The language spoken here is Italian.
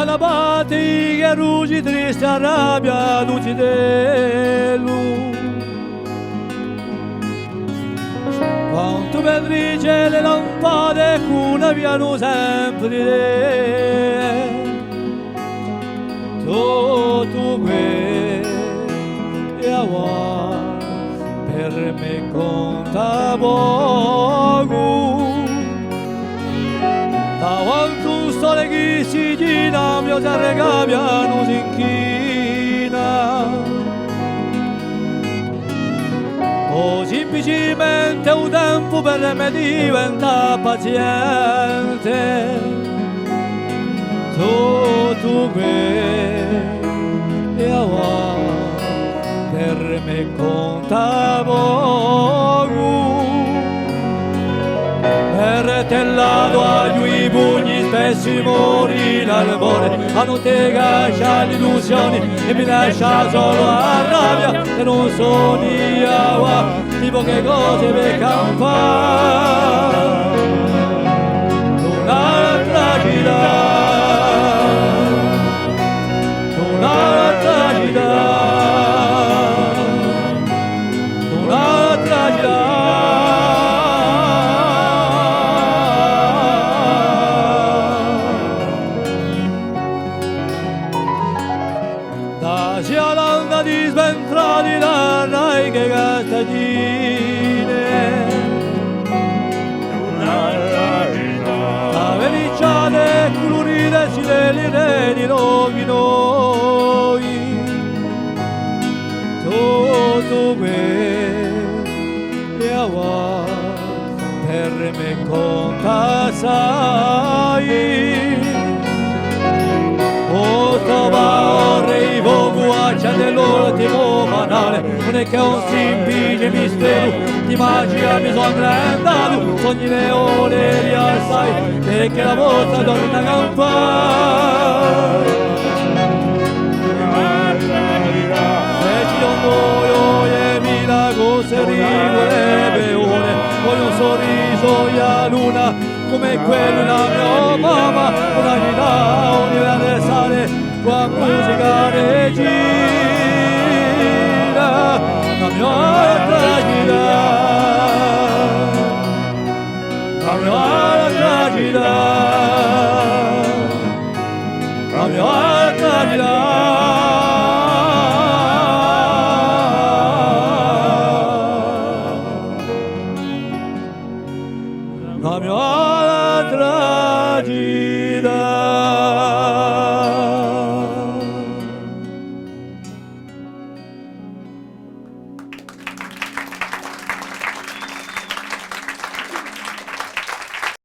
Salabati che rugi triste a rabbia lucidello. Quanto beatrice le lampade cuna viano sempre tutto que e awa per me conta poco. Davanti sole che si gira mio terre cambiano si inchina. O semplicemente un tempo per me diventa paziente. Tutto e awa per me conta poco. Per tellato agli i pugni spessi morì l'albore. A non te caccia le illusioni e mi lascia solo a rabbia. E non sono io, tipo che cose per campare. Un'altra città. Da Gialanda di sventrati la rai che gattadine. La velicciate colorite si deli reni loghi noi. Tutto e awa per me conta sai. O trova rei voguaccia dell'ultimo manale. Non è che un semplice mistero di magia mi sono grandato. Sogni leone rialzai perché la volta torna a campare. Se rigolerebbe ore, voglio un sorriso e a luna come quello la mia mamma, una vita universale, qua musica regina, la mia tragida, la mia tragida, la mia tragida. La mia tragedy.